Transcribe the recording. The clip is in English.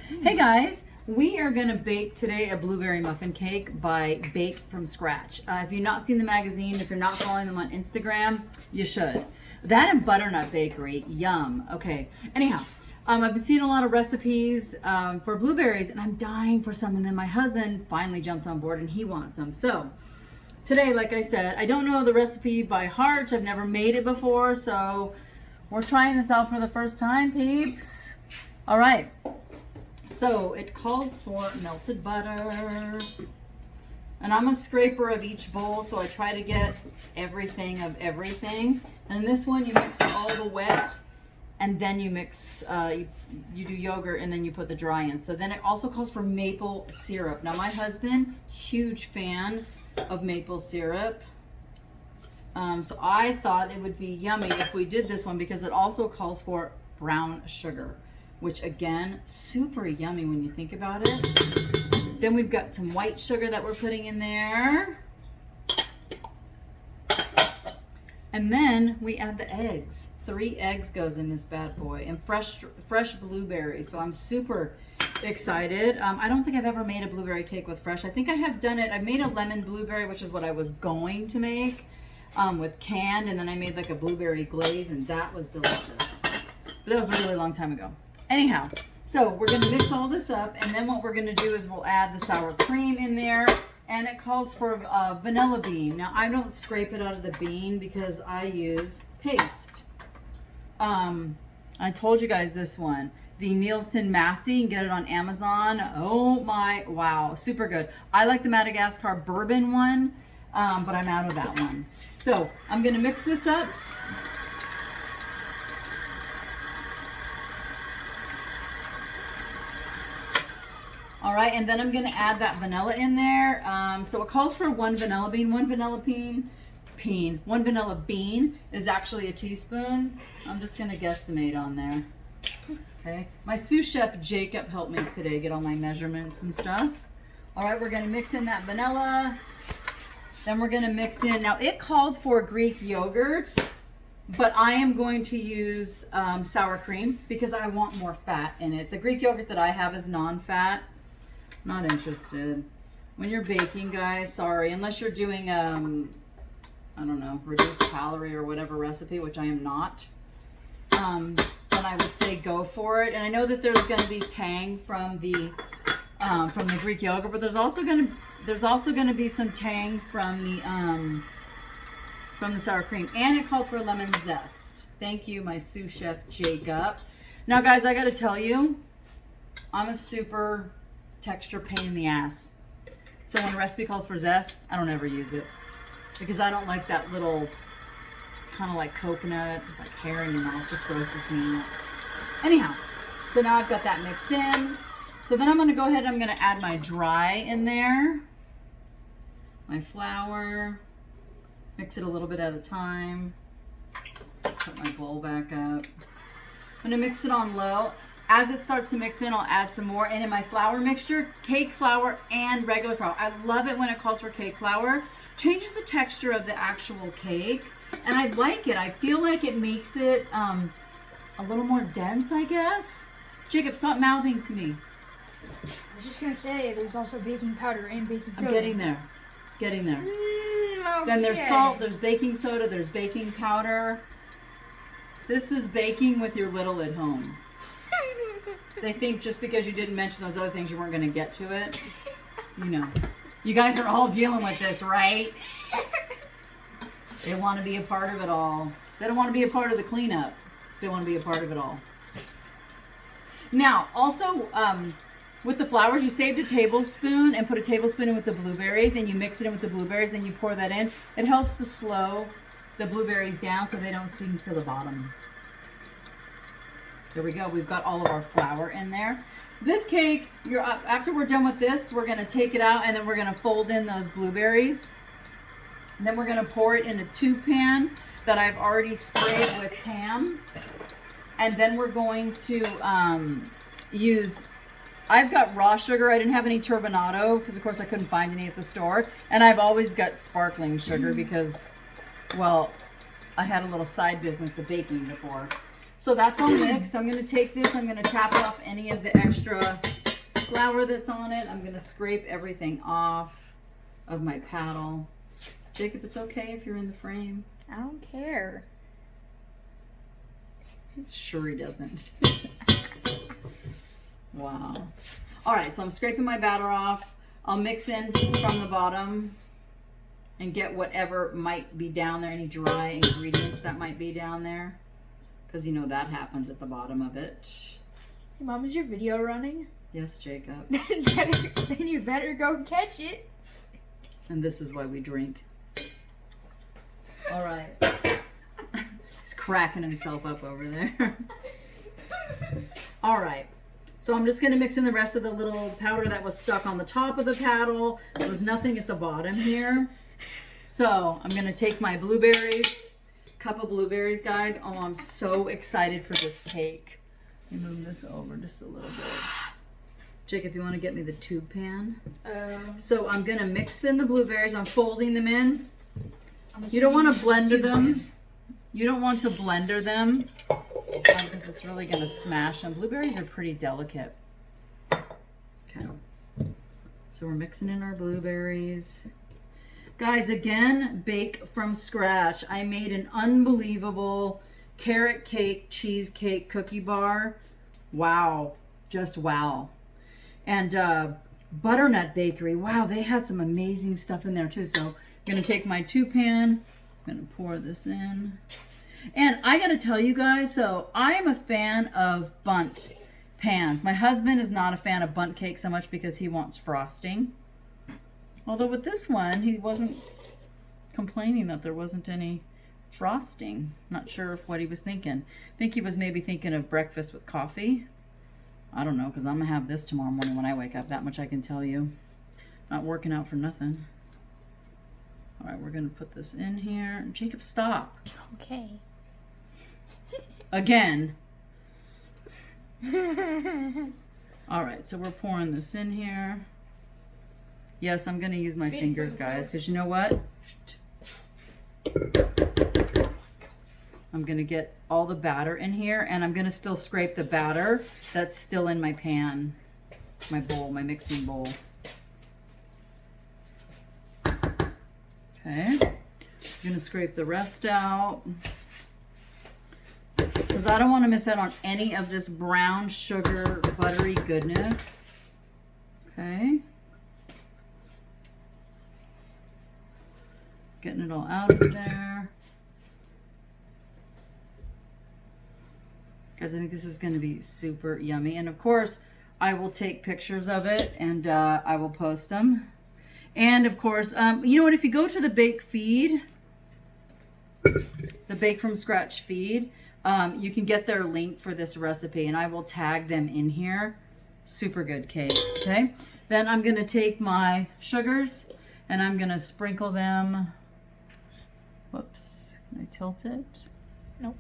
Hey guys, we are going to bake today a blueberry muffin cake by Bake from Scratch. If you've not seen the magazine, if you're not following them on Instagram, you should. That and Butternut Bakery, yum. Okay, anyhow, I've been seeing a lot of recipes for blueberries and I'm dying for some, and then my husband finally jumped on board and he wants some. So today, like I said, I don't know the recipe by heart. I've never made it before, so we're trying this out for the first time, peeps. All right. So it calls for melted butter, and I'm a scraper of each bowl, so I try to get everything of everything. And this one, you mix all the wet, and then you mix, you do yogurt, and then you put the dry in. So then it also calls for maple syrup. Now my husband, huge fan of maple syrup. So I thought it would be yummy if we did this one because it also calls for brown sugar, which again, super yummy when you think about it. Then we've got some white sugar that we're putting in there. And then we add the eggs. 3 eggs goes in this bad boy, and fresh blueberries. So I'm super excited. I don't think I've ever made a blueberry cake with fresh. I think I have done it. I made a lemon blueberry, which is what I was going to make with canned, and then I made like a blueberry glaze, and that was delicious. But that was a really long time ago. Anyhow, so we're going to mix all this up, and then what we're going to do is we'll add the sour cream in there, and it calls for vanilla bean. Now, I don't scrape it out of the bean because I use paste. I told you guys this one, the Nielsen Massey, you can get it on Amazon. Oh my, wow, super good. I like the Madagascar bourbon one, but I'm out of that one. So I'm going to mix this up. All right, and then I'm gonna add that vanilla in there. So it calls for 1 vanilla bean. 1 vanilla bean is actually a teaspoon. I'm just gonna guesstimate on there. Okay, my sous chef Jacob helped me today get all my measurements and stuff. All right, we're gonna mix in that vanilla. Then we're gonna mix in, now it called for Greek yogurt, but I am going to use sour cream because I want more fat in it. The Greek yogurt that I have is non-fat. Not interested. When you're baking, guys, sorry, unless you're doing, I don't know, reduced calorie or whatever recipe, which I am not, then I would say go for it. And I know that there's going to be tang from the Greek yogurt, but there's also going to be some tang from the sour cream. And it called for lemon zest. Thank you, my sous chef Jacob. Now, guys, I got to tell you, I'm a super texture pain in the ass. So when a recipe calls for zest, I don't ever use it because I don't like that little kind of like coconut, like hair in your mouth. Just grosses me out. Anyhow, so now I've got that mixed in. So then I'm going to go ahead and I'm going to add my dry in there. My flour. Mix it a little bit at a time. Put my bowl back up. I'm going to mix it on low. As it starts to mix in, I'll add some more. And in my flour mixture, cake flour and regular flour. I love it when it calls for cake flour. Changes the texture of the actual cake. And I like it. I feel like it makes it a little more dense, I guess. Jacob, stop mouthing to me. I was just going to say, there's also baking powder and baking soda. I'm getting there. Getting there. Okay. Then there's salt, there's baking soda, there's baking powder. This is baking with your little at home. They think just because you didn't mention those other things, you weren't going to get to it. You know. You guys are all dealing with this, right? They want to be a part of it all. They don't want to be a part of the cleanup. They want to be a part of it all. Now, also, with the flowers, you saved a tablespoon and put a tablespoon in with the blueberries, and you mix it in with the blueberries, then you pour that in. It helps to slow the blueberries down so they don't sink to the bottom. There we go. We've got all of our flour in there. This cake, after we're done with this, we're going to take it out and then we're going to fold in those blueberries. And then we're going to pour it in a tube pan that I've already sprayed with ham. And then we're going to I've got raw sugar. I didn't have any turbinado because, of course, I couldn't find any at the store. And I've always got sparkling sugar because, well, I had a little side business of baking before. So that's all mixed. I'm going to take this. I'm going to tap off any of the extra flour that's on it. I'm going to scrape everything off of my paddle. Jacob, it's okay if you're in the frame. I don't care. Sure he doesn't. Wow. All right, so I'm scraping my batter off. I'll mix in from the bottom and get whatever might be down there, any dry ingredients that might be down there. Because you know that happens at the bottom of it. Hey, Mom, is your video running? Yes, Jacob. Then you better go catch it. And this is why we drink. All right. He's cracking himself up over there. All right. So I'm just going to mix in the rest of the little powder that was stuck on the top of the paddle. There was nothing at the bottom here. So I'm going to take my blueberries, cup of blueberries, guys. Oh, I'm so excited for this cake. Let me move this over just a little bit. Jacob, you want to get me the tube pan? So I'm going to mix in the blueberries. I'm folding them in. You don't want to blender them. You don't want to blender them because it's really going to smash them. Blueberries are pretty delicate. Okay. So we're mixing in our blueberries. Guys, again, bake from scratch. I made an unbelievable carrot cake, cheesecake cookie bar. Wow. Just wow. And Butternut Bakery. Wow, they had some amazing stuff in there too. So I'm going to take my tube pan. I'm going to pour this in. And I got to tell you guys, so I am a fan of bundt pans. My husband is not a fan of bundt cake so much because he wants frosting. Although with this one, he wasn't complaining that there wasn't any frosting. Not sure of what he was thinking. I think he was maybe thinking of breakfast with coffee. I don't know, because I'm going to have this tomorrow morning when I wake up. That much I can tell you. Not working out for nothing. All right, we're going to put this in here. Jacob, stop. Okay. Again. All right, so we're pouring this in here. Yes, I'm going to use my fingers, guys, because you know what? I'm going to get all the batter in here, and I'm going to still scrape the batter that's still in my pan, my bowl, my mixing bowl. Okay. I'm going to scrape the rest out because I don't want to miss out on any of this brown sugar buttery goodness. Okay. Getting it all out of there. Guys, I think this is going to be super yummy. And of course, I will take pictures of it and I will post them. And of course, you know what? If you go to the Bake Feed, the Bake from Scratch feed, you can get their link for this recipe. And I will tag them in here. Super good cake. Okay. Then I'm going to take my sugars and I'm going to sprinkle them. Whoops. Can I tilt it? Nope.